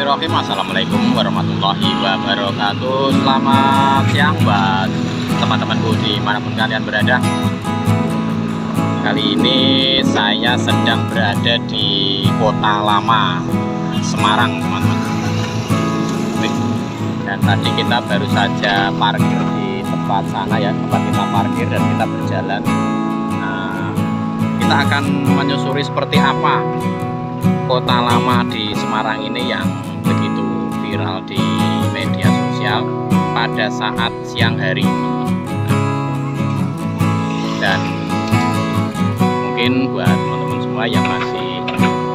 Bismillahirrahmanirrahim. Assalamualaikum warahmatullahi wabarakatuh. Selamat siang buat teman-temanku dimanapun kalian berada. Kali ini saya sedang berada di Kota Lama Semarang, teman-teman. Dan tadi kita baru saja parkir di tempat sana ya, tempat kita parkir, dan kita berjalan. Kita akan menyusuri seperti apa Kota Lama di Semarang ini yang begitu viral di media sosial pada saat siang hari. Dan mungkin buat teman-teman semua yang masih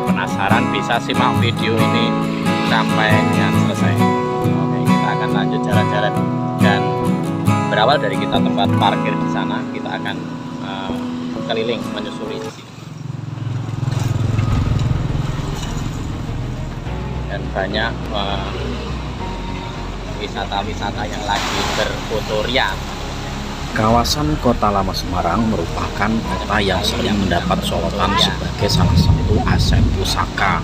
penasaran bisa simak video ini sampai dengan selesai. Oke, kita akan lanjut jalan-jalan, dan berawal dari kita tempat parkir di sana, kita akan keliling menyusuri di sini. Dan banyak wisata-wisata yang lagi berfotoria. Kawasan Kota Lama Semarang merupakan kota yang sering mendapat sorotan sebagai salah satu aset pusaka.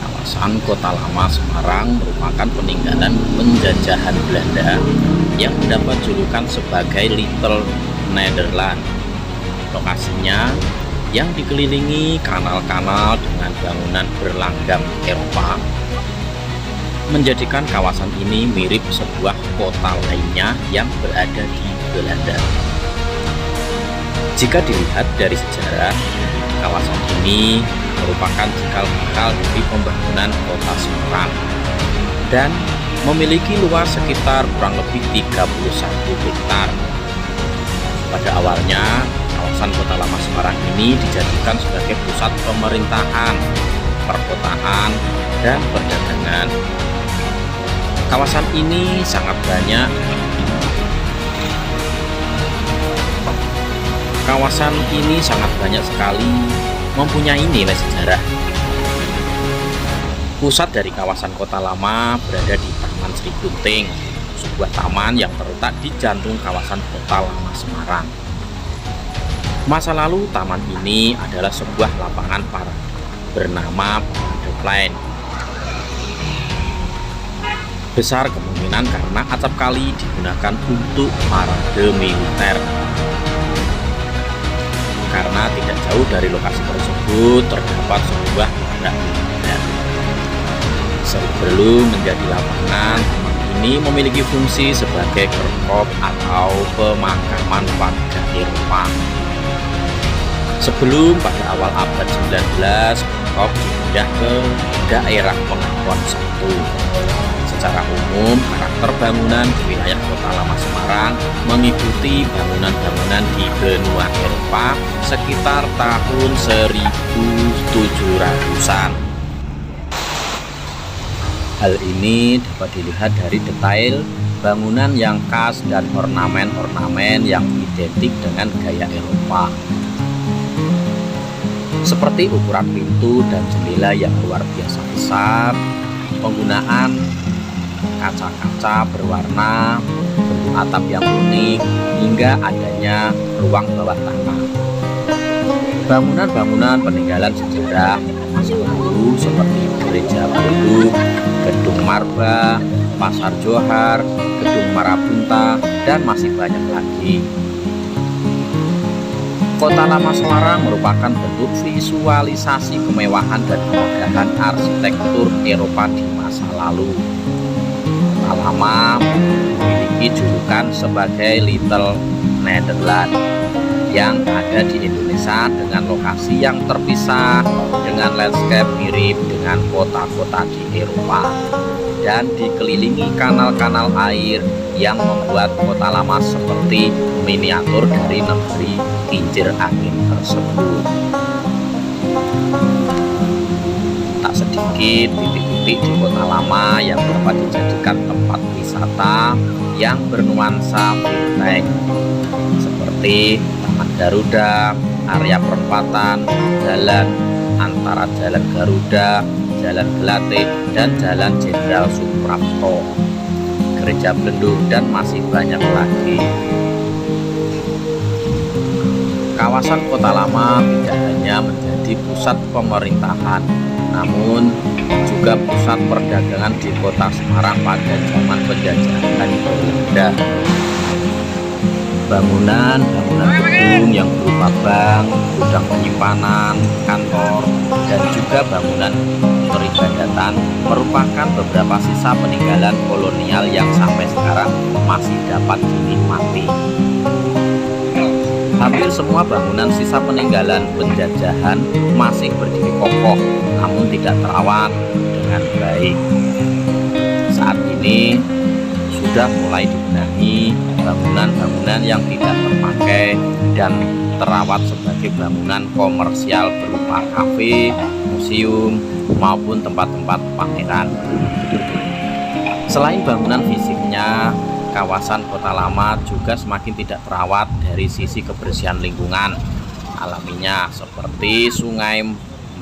Kawasan Kota Lama Semarang merupakan peninggalan penjajahan Belanda yang mendapat julukan sebagai Little Netherlands. Lokasinya yang dikelilingi kanal-kanal dengan bangunan berlanggam Eropa menjadikan kawasan ini mirip sebuah kota lainnya yang berada di Belanda. Jika dilihat dari sejarah, kawasan ini merupakan cikal bakal dari pembangunan kota Semarang dan memiliki luas sekitar kurang lebih 31 hektar. Pada awalnya, kawasan Kota Lama Semarang ini dijadikan sebagai pusat pemerintahan, perkotaan, dan perdagangan. Kawasan ini sangat banyak. Kawasan ini sangat banyak sekali mempunyai nilai sejarah. Pusat dari kawasan Kota Lama berada di Taman Sri Gunting, sebuah taman yang terletak di jantung kawasan Kota Lama Semarang. Masa lalu taman ini adalah sebuah lapangan parade bernama Parade Plain. Besar kemungkinan karena acap kali digunakan untuk parade militer. Karena tidak jauh dari lokasi tersebut terdapat sebuah barak militer. Sebelum menjadi lapangan, taman ini memiliki fungsi sebagai kerkop atau pemakaman warga Eropa. Sebelum pada awal abad 19, kerkop dipindah ke daerah Pengakuan 1. Secara umum, karakter bangunan di wilayah Kota Lama Semarang mengikuti bangunan-bangunan di benua Eropa sekitar tahun 1700-an. Hal ini dapat dilihat dari detail bangunan yang khas dan ornamen-ornamen yang identik dengan gaya Eropa. Seperti ukuran pintu dan jendela yang luar biasa besar, penggunaan kaca-kaca berwarna, bentuk atap yang unik, hingga adanya ruang bawah tanah. Bangunan-bangunan peninggalan sejarah masa lalu seperti Gereja Beduk, Gedung Marba, Pasar Johar, Gedung Marabunta, dan masih banyak lagi. Kota Lama Semarang merupakan bentuk visualisasi kemewahan dan kemegahan arsitektur Eropa di masa lalu. Kota Lama memiliki julukan sebagai Little Netherlands yang ada di Indonesia dengan lokasi yang terpisah dengan landscape mirip dengan kota-kota di Eropa dan dikelilingi kanal-kanal air yang membuat Kota Lama seperti miniatur dari negeri kincir angin tersebut. Tak sedikit titik-titik di Kota Lama yang dapat dijadikan tempat wisata yang bernuansa fintech seperti Taman Garuda, area perempatan, jalan antara Jalan Garuda, Jalan Gelate, dan Jalan Jenderal Suprapto, Gereja Belenduk, dan masih banyak lagi. Kawasan Kota Lama tidak hanya menjadi pusat pemerintahan, namun juga pusat perdagangan di kota Semarang pada zaman penjajahan Belanda. Bangunan-bangunan gedung yang berupa bank, gudang penyimpanan, kantor, dan juga bangunan peribadatan merupakan beberapa sisa peninggalan kolonial yang sampai sekarang masih dapat dinikmati. Hampir semua bangunan sisa peninggalan penjajahan masih berdiri kokoh, namun tidak terawat dengan baik. Saat ini sudah mulai dibenahi bangunan-bangunan yang tidak terpakai dan terawat sebagai bangunan komersial berupa kafe, museum, maupun tempat-tempat pameran. Selain bangunan fisiknya, kawasan Kota Lama juga semakin tidak terawat dari sisi kebersihan lingkungan alaminya, seperti Sungai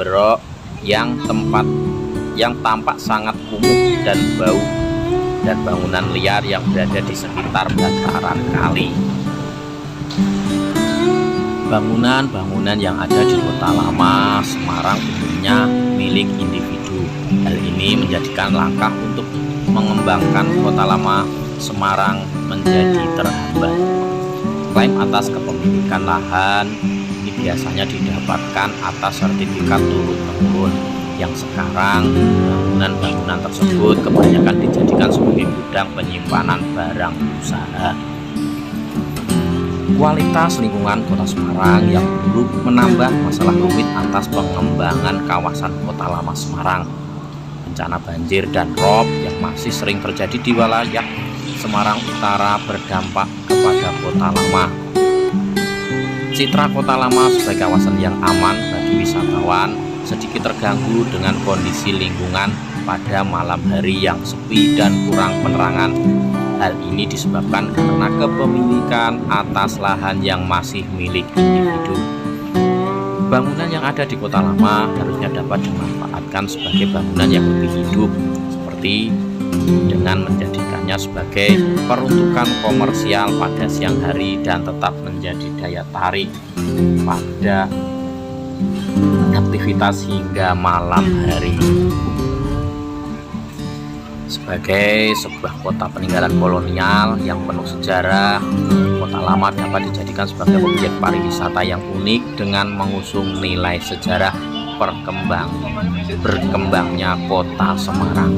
Berok yang tampak sangat kumuh dan bau, dan bangunan liar yang berada di sekitar bantaran kali. Bangunan-bangunan yang ada di Kota Lama Semarang umumnya milik individu. Hal ini menjadikan langkah untuk mengembangkan Kota Lama Semarang menjadi terhambat. Klaim atas kepemilikan lahan ini biasanya didapatkan atas sertifikat turun-temurun, yang sekarang bangunan-bangunan tersebut kebanyakan dijadikan sebagai gudang penyimpanan barang usaha. Kualitas lingkungan Kota Semarang yang buruk menambah masalah rumit atas pengembangan kawasan Kota Lama Semarang. Bencana banjir dan rob yang masih sering terjadi di wilayah Semarang Utara berdampak kepada Kota Lama. Citra Kota Lama sebagai kawasan yang aman bagi wisatawan sedikit terganggu dengan kondisi lingkungan pada malam hari yang sepi dan kurang penerangan. Hal ini disebabkan karena kepemilikan atas lahan yang masih milik individu. Bangunan yang ada di Kota Lama harusnya dapat dimanfaatkan sebagai bangunan yang lebih hidup, seperti dengan menjadikannya sebagai peruntukan komersial pada siang hari dan tetap menjadi daya tarik pada aktivitas hingga malam hari. Sebagai sebuah kota peninggalan kolonial yang penuh sejarah, Kota Lama dapat dijadikan sebagai objek pariwisata yang unik dengan mengusung nilai sejarah berkembangnya Kota Semarang.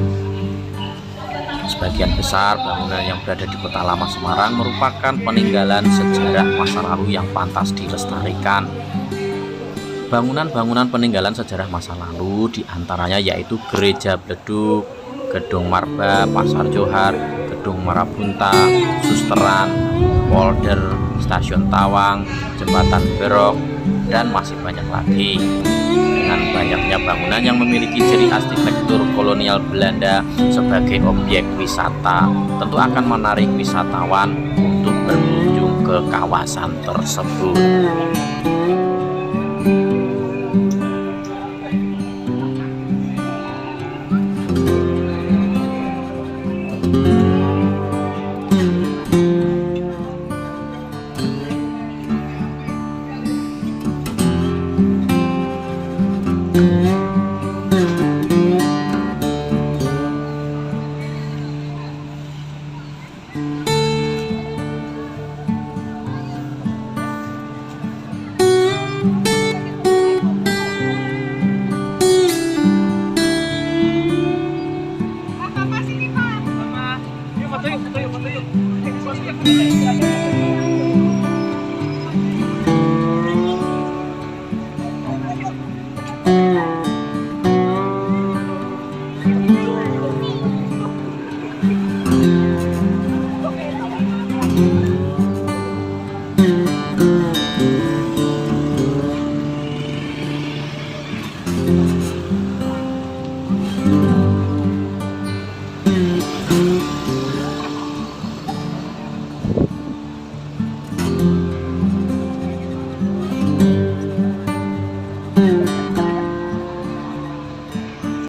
Sebagian besar bangunan yang berada di Kota Lama Semarang merupakan peninggalan sejarah masa lalu yang pantas dilestarikan. Bangunan-bangunan peninggalan sejarah masa lalu diantaranya yaitu Gereja Bledug, Gedung Marba, Pasar Johar, Gedung Marabunta, Susteran, Polder, Stasiun Tawang, Jembatan Berok, dan masih banyak lagi. Dengan banyaknya bangunan yang memiliki ciri arsitektur kolonial Belanda sebagai objek wisata, tentu akan menarik wisatawan untuk berkunjung ke kawasan tersebut.